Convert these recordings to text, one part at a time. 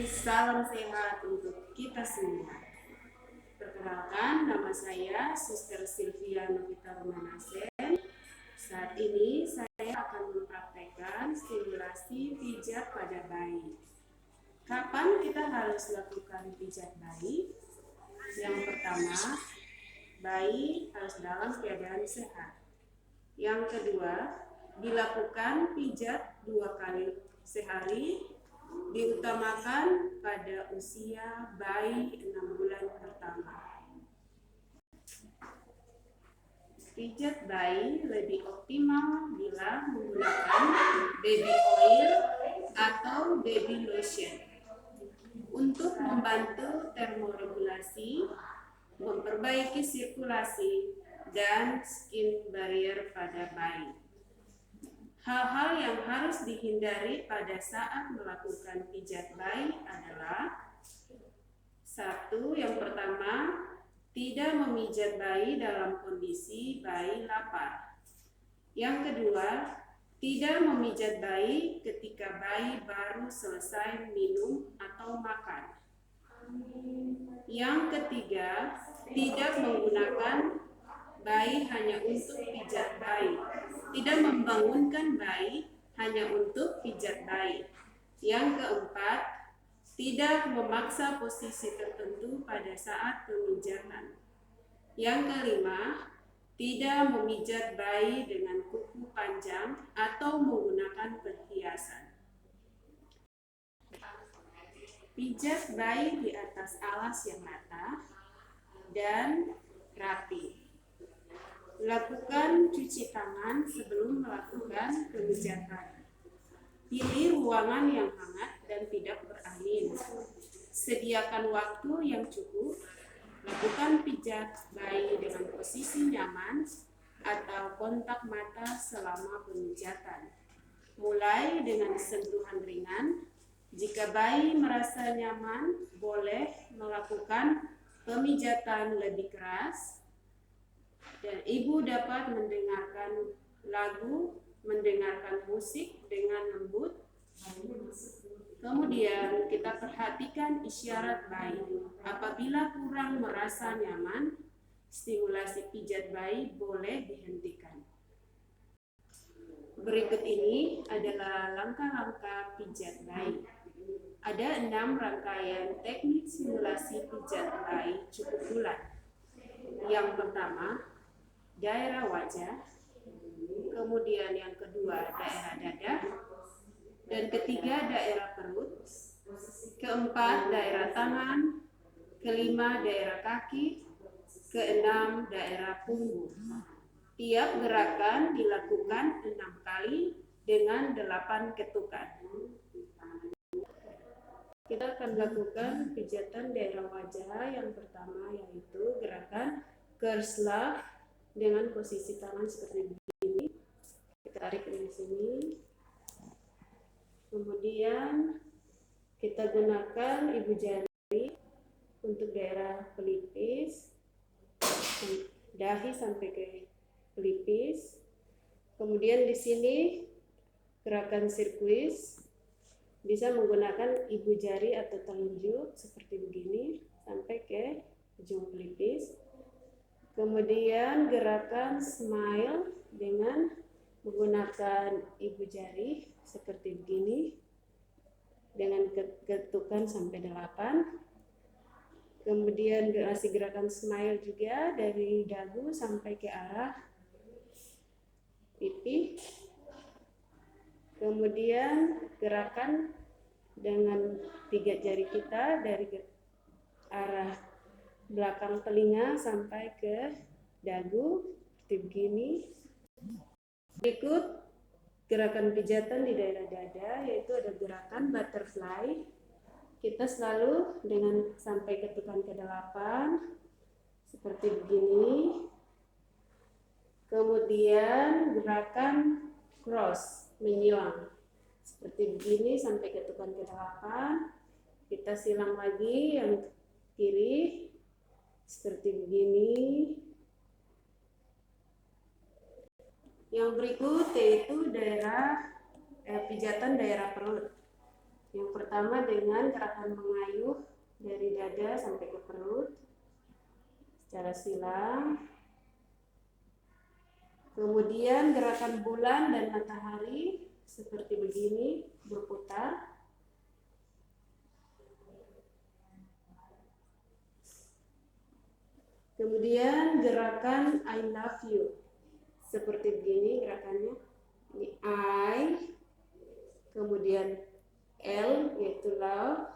Salam sehat untuk kita semua. Perkenalkan, nama saya Suster Sylvia Novita Romanasen. Saat ini saya akan mempraktekkan stimulasi pijat pada bayi. Kapan kita harus lakukan pijat bayi? Yang pertama, bayi harus dalam keadaan sehat. Yang kedua, dilakukan pijat 2 kali sehari, diutamakan pada usia bayi 6 bulan pertama. Pijat bayi lebih optimal bila menggunakan baby oil atau baby lotion untuk membantu termoregulasi, memperbaiki sirkulasi, dan skin barrier pada bayi. Hal-hal yang harus dihindari pada saat melakukan pijat bayi adalah: 1. Yang pertama, tidak memijat bayi dalam kondisi bayi lapar. Yang kedua, tidak memijat bayi ketika bayi baru selesai minum atau makan. Yang ketiga, tidak menggunakan bayi hanya untuk pijat bayi. Tidak membangunkan bayi hanya untuk pijat bayi. Yang keempat, tidak memaksa posisi tertentu pada saat pemijatan. Yang kelima, tidak memijat bayi dengan kuku panjang atau menggunakan perhiasan. Pijat bayi di atas alas yang rata dan rapi. Lakukan cuci tangan sebelum melakukan pemijatan. Pilih ruangan yang hangat dan tidak berangin. Sediakan waktu yang cukup. Lakukan pijat bayi dengan posisi nyaman atau kontak mata selama pemijatan. Mulai dengan sentuhan ringan. Jika bayi merasa nyaman, boleh melakukan pemijatan lebih keras. Dan ibu dapat mendengarkan lagu, mendengarkan musik dengan lembut. Kemudian kita perhatikan isyarat bayi. Apabila kurang merasa nyaman, stimulasi pijat bayi boleh dihentikan. Berikut ini adalah langkah-langkah pijat bayi. Ada 6 rangkaian teknik stimulasi pijat bayi cukup bulat. Yang pertama, daerah wajah, kemudian yang kedua daerah dada, dan ketiga daerah perut, keempat daerah tangan, kelima daerah kaki, keenam daerah punggung. Tiap gerakan dilakukan 6 kali dengan 8 ketukan. Kita akan lakukan pijatan daerah wajah. Yang pertama yaitu gerakan Kerslach dengan posisi tangan seperti begini. Kita tarik dari sini. Kemudian kita gunakan ibu jari untuk daerah pelipis, dahi sampai ke pelipis. Kemudian di sini gerakan sirkuis, bisa menggunakan ibu jari atau telunjuk seperti begini sampai ke ujung pelipis. Kemudian gerakan smile dengan menggunakan ibu jari seperti begini dengan ketukan sampai 8. Kemudian gerakan smile juga dari dagu sampai ke arah pipi. Kemudian gerakan dengan 3 jari kita dari arah belakang telinga sampai ke dagu seperti begini. Berikut gerakan pijatan di daerah dada, yaitu ada gerakan butterfly. Kita selalu dengan sampai ketukan ke-8 seperti begini. Kemudian gerakan cross, menyilang seperti begini sampai ketukan ke-8. Kita silang lagi yang kiri seperti begini. Yang berikut yaitu pijatan daerah perut. Yang pertama dengan gerakan mengayuh dari dada sampai ke perut secara silang. Kemudian gerakan bulan dan matahari seperti begini, berputar. Kemudian gerakan I love you. Seperti begini gerakannya. Ini I, kemudian L yaitu love,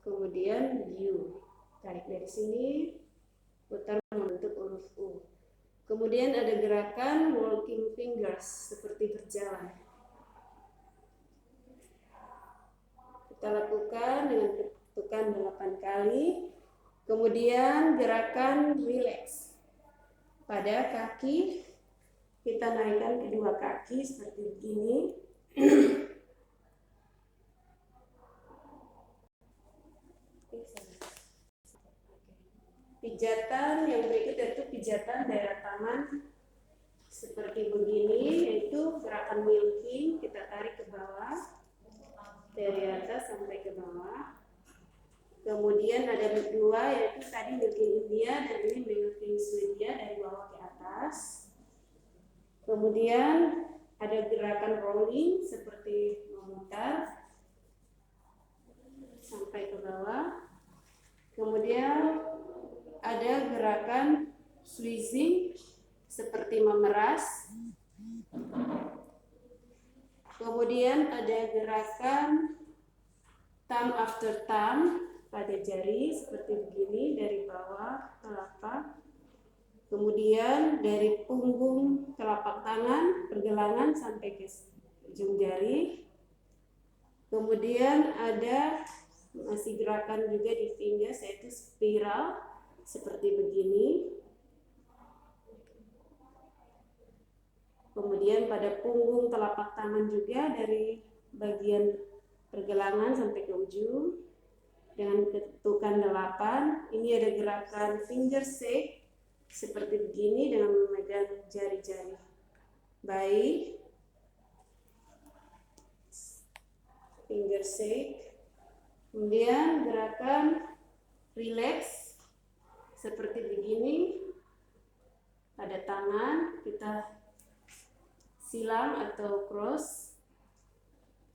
kemudian you. Tarik dari sini, putar membentuk huruf U. Kemudian ada gerakan walking fingers seperti berjalan. Kita lakukan dengan ketukan 8 kali. Kemudian gerakan relax. Pada kaki kita naikkan kedua kaki seperti begini. Pijatan yang berikut yaitu pijatan daerah tangan seperti begini, yaitu gerakan milking. Kita tarik ke bawah dari atas sampai ke bawah. Kemudian ada dua, yaitu tadi milking India dan ini milking Swedia dari bawah ke atas. Kemudian ada gerakan rolling seperti memutar sampai ke bawah. Kemudian ada gerakan swishing seperti memeras. Kemudian ada gerakan thumb after thumb pada jari seperti begini dari bawah telapak. Kemudian dari punggung telapak tangan pergelangan sampai ke ujung jari. Kemudian ada masih gerakan juga di fingers yaitu spiral seperti begini. Kemudian pada punggung telapak tangan juga dari bagian pergelangan sampai ke ujung dengan ketukan 8. Ini ada gerakan finger shake seperti begini dengan memegang jari-jari. Baik. Finger shake. Kemudian gerakan relax seperti begini. Pada tangan kita silang atau cross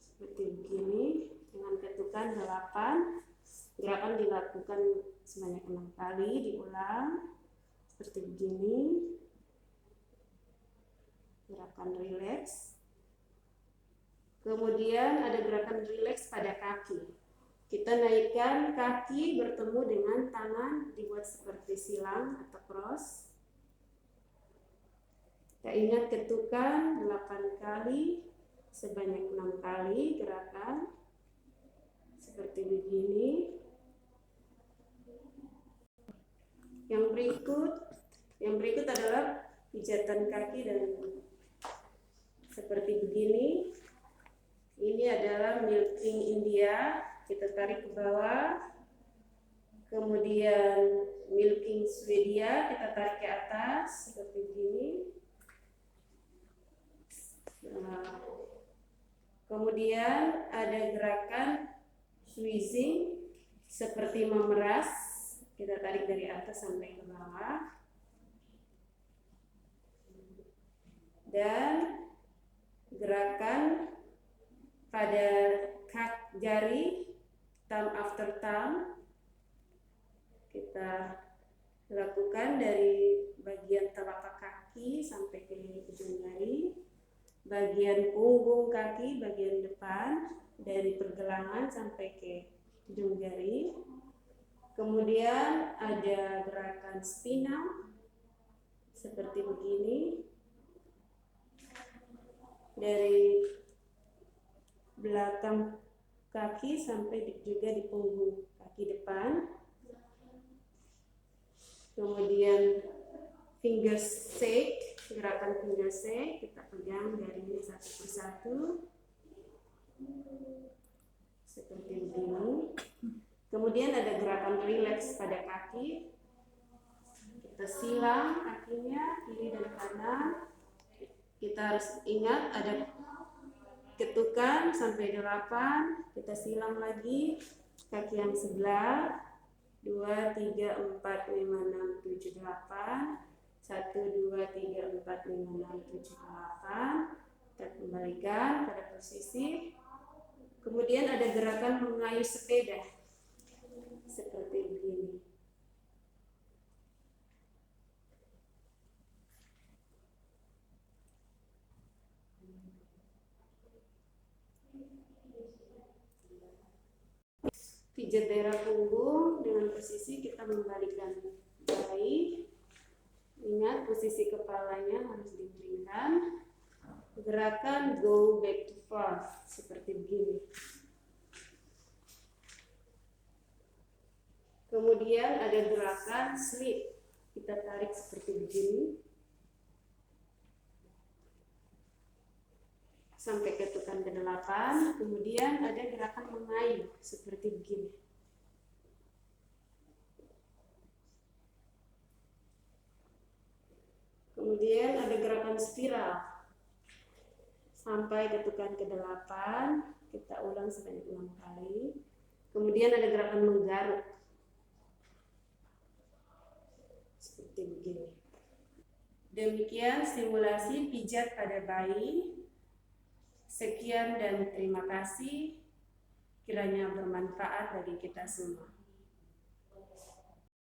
seperti begini dengan ketukan 8. Gerakan dilakukan sebanyak 6 kali, diulang seperti begini. Gerakan relax. Kemudian ada gerakan relax pada kaki. Kita naikkan kaki bertemu dengan tangan dibuat seperti silang atau cross. Kita ingat ketukan 8 kali sebanyak 6 kali gerakan seperti begini. Yang berikut adalah pijatan kaki dan seperti begini. Ini adalah milking India. Kita tarik ke bawah. Kemudian milking Swedia kita tarik ke atas seperti begini. Kemudian ada gerakan swishing seperti memeras. Kita tarik dari atas sampai ke bawah. Dan gerakan pada jari thumb after thumb kita lakukan dari bagian telapak kaki sampai ke ujung jari, bagian punggung kaki bagian depan dari pergelangan sampai ke ujung jari. Kemudian ada gerakan spinal seperti begini dari belakang kaki sampai juga di punggung kaki depan. Kemudian finger shake, gerakan finger shake kita pegang dari ini satu persatu seperti begini. Kemudian ada gerakan relax pada kaki. Kita silang kakinya kiri dan kanan. Kita harus ingat ada ketukan sampai 8, kita silang lagi kaki yang sebelah, 2, 3, 4, 5, 6, 7, 8, 1, 2, 3, 4, 5, 6, 7, 8, kita kembalikan pada posisi. Kemudian ada gerakan mengayuh sepeda seperti begini. Pijat daerah punggung dengan posisi kita membalikan baik. Ingat posisi kepalanya harus dimiringkan. Gerakan go back to front seperti begini. Kemudian ada gerakan slip, kita tarik seperti begini sampai ketukan ke-8. Kemudian ada gerakan mengayuh seperti begini. Kemudian ada gerakan spiral sampai ketukan ke-8, kita ulang sebanyak 6 kali. Kemudian ada gerakan menggaruk seperti begini. Demikian simulasi pijat pada bayi. Sekian dan terima kasih. Kiranya bermanfaat bagi kita semua.